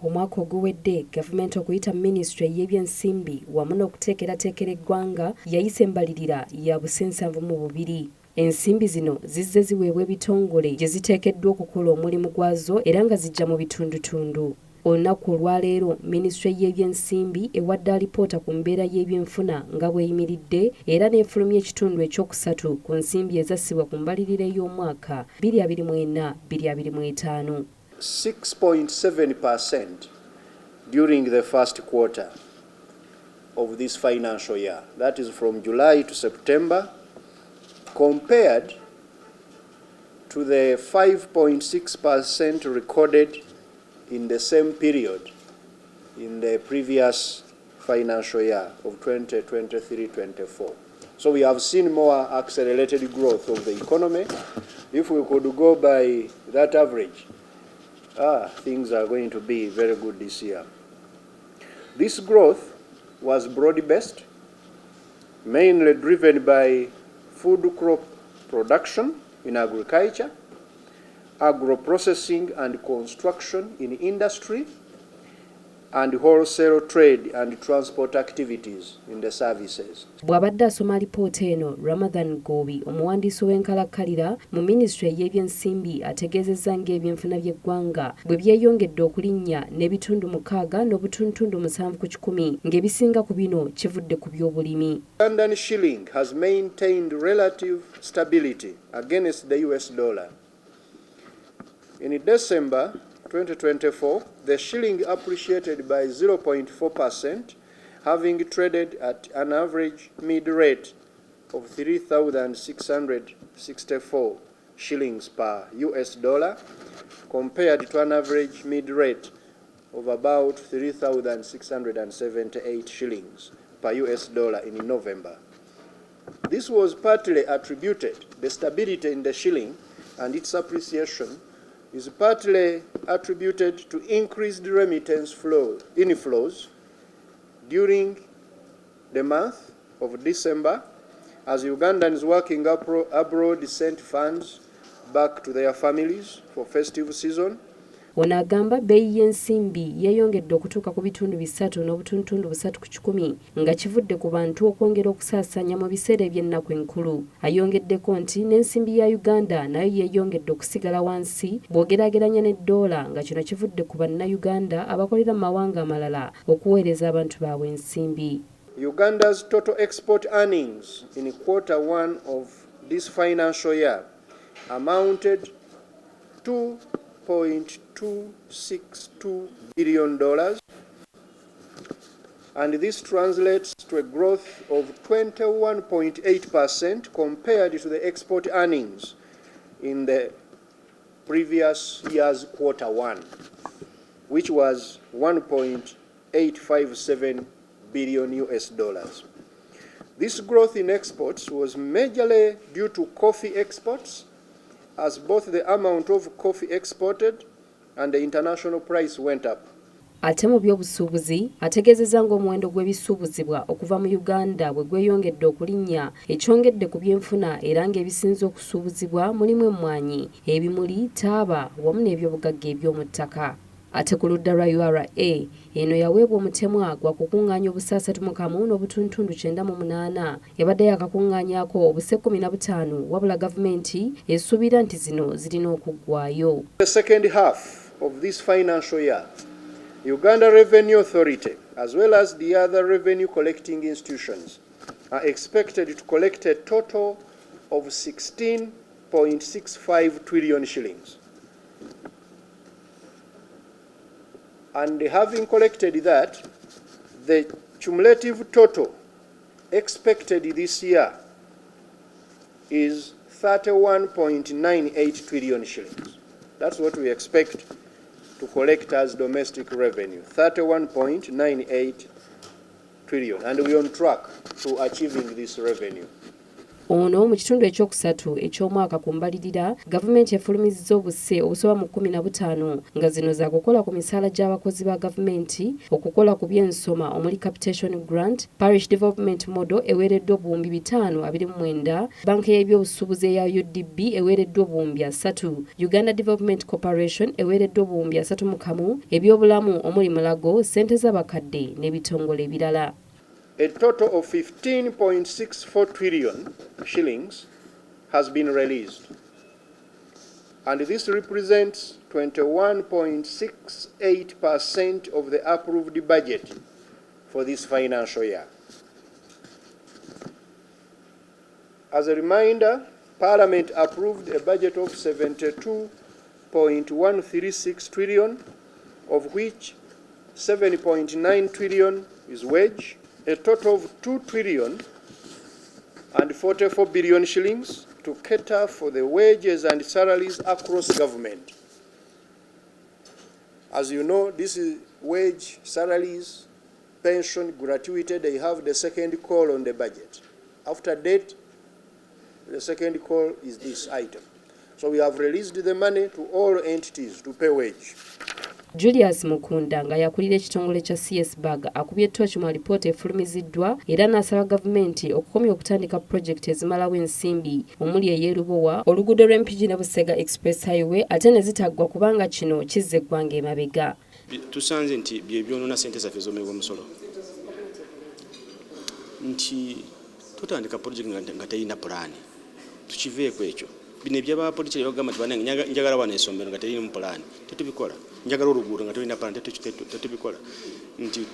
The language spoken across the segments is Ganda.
Omwaka oguwedde gavumenti okuyita Minisitule y'ebyensimbi wamu n'okutekeratekera eggwanga yayise embalirira ya busse 72. Ensimbi zino zizze ziweebwa ebitongole gye ziteekeddwa okukola omulimu gwazo era nga zijja mu bitundutundu. Olunaku olwaleero Minisitule y'ebyensimbi ewadde alipoota ku mbeera y'ebyenfuna nga bweyimiridde era n'efulumya ekitundu ekyokusatu ku nsimbi ezassibwa ku mbalirira ey'omwaka 2024-2025. 6.7% during the first quarter of this financial year. That is from July to September, compared to the 5.6% recorded in the same period in the previous financial year of 2023-24. So we have seen more accelerated growth of the economy. If we could go by that average, things are going to be very good this year. This growth was broad-based, mainly driven by food crop production in agriculture, agro-processing and construction in industry, and wholesale trade and transport activities in the services. Bw'abadde asoma alipoota eno, Ramadhan Gobi, omuwandiisi w'enkalakkalira mu Minisitule y'ebyensimbi ategeezezza ng'ebyenfuna by'eggwanga bwe byeyongedde okulinnya n'ebitundu 6 n'obutundutundu 7 ku 100 ng'ebisinga ku bino kivudde ku by'obulimi. Ugandan shilling has maintained relative stability against the US dollar. In December 2024, the shilling appreciated by 0.4%, having traded at an average mid-rate of 3,664 shillings per US dollar, compared to an average mid-rate of about 3,678 shillings per US dollar in November. This was partly attributed, the stability in the shilling and its appreciation is partly attributed to increased remittance inflows during the month of December as Ugandans working abroad sent funds back to their families for festive season. Ono agamba bbeeyi y'ensimbi yeeyongedde okutuuka ku bitundu 3 n'obutundutundu 3 ku 100 nga kivudde ku bantu okwongera okusaasaanya mu biseera eby'ennaku enkulu. Ayongeddeko nti n'ensimbi ya Uganda nayo yeeyongedde okusigala wansi bw'ogeraageranya ne-ddoola nga kino kivudde ku bannayuganda abakolera mu mawanga amalala okuweereza abantu baabwe ensimbi. Uganda's total export earnings in quarter 1 of this financial year amounted to $2.262 billion, and this translates to a growth of 21.8% compared to the export earnings in the previous year's quarter 1, which was $1.857 billion US dollars. This growth in exports was majorly due to coffee exports, as both the amount of coffee exported and the international price went up. Ate mu by'obusuubuzi ategeezezza ng'omuwendo gw'ebisuubuzibwa okuva mu Uganda bwe gweyongedde okulinnya ekyongedde ku byenfuna era ng'ebisinze okusuubuzibwa mulimu emmwanyi, ebimuli, taaba wamu n'ebyobugagga eby'omu ttaka. Ate ku ludda lwa URA eno yaweebwa omutemwa gwa kukungaanya obusse 31 n'obutundutundu 98 yabadde yakakungaanyako obusse 15 wabula gavumenti esuubira nti zino zirina okuggwaayo. The second half of this financial year, Uganda Revenue Authority as well as the other revenue collecting institutions are expected to collect a total of 16.65 trillion shillings. And having collected that, the cumulative total expected this year is 31.98 trillion shillings. That's what we expect to collect as domestic revenue, 31.98 trillion, and we're on track to achieving this revenue. Ono mu kitundu ekyokusatu eky'omwaka kumbalirira, gavumenti efulumizza obusse obusoba mu 15 nga zino za kukola ku misaala gy'abakozi ba gavumenti, okukola ku by'ensoma omuli capitation grant, parish development model eweereddwa obuwumbi 529, banka y'ebyobusuubuzi eya UDB eweereddwa obuwumbi 3, Uganda Development Corporation eweereddwa obuwumbi 31, ebyobulamu omuli Mulago, ssente z'abakadde n'ebitongole ebirala. A total of 15.64 trillion shillings has been released, and this represents 21.68% of the approved budget for this financial year. As a reminder, Parliament approved a budget of 72.136 trillion, of which 7.9 trillion is wage, a total of 2 trillion and 44 billion shillings to cater for the wages and salaries across government. As you know, this is wage, salaries, pension, gratuity, they have the second call on the budget. After that, the second call is this item. So we have released the money to all entities to pay wage. Julius Mukunda nga yakulira ekitongole kya CS Bag akubye ettooki mu alipoota efulumiziddwa era n'asaba gavumenti okukomya okutandika pulojekiti ezimalawo ensimbi omuli ey'erubowa, oluguudo lw'Empigi ne Busega Express Highway ate ne zitaggwa kubanga kino kizza eggwanga emabega. Tusanze nti bye byonoona ssente zaffe z'omulimu omusolo. Nti tutandika pulojekiti nga terina pulaani. Tukiveeko ekyo. Bino eby'abapoliisi bagamba nti banange njagala wana essomero nga terina mu pulaani. Tetubikola. Njagala oluguudo nga tulina pulaani tetubikola. Nti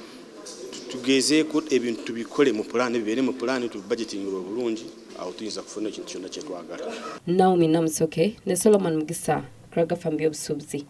tugezeeko ebintu tubikole mu pulaani, bibeere mu pulaani, tubudgetingirwe obulungi, awo tuyinza kufuna ekintu kyonna kye twagala. Naomi Namusoke ne Solomon Mugisa, Kuraga Fambi Obusuubuzi.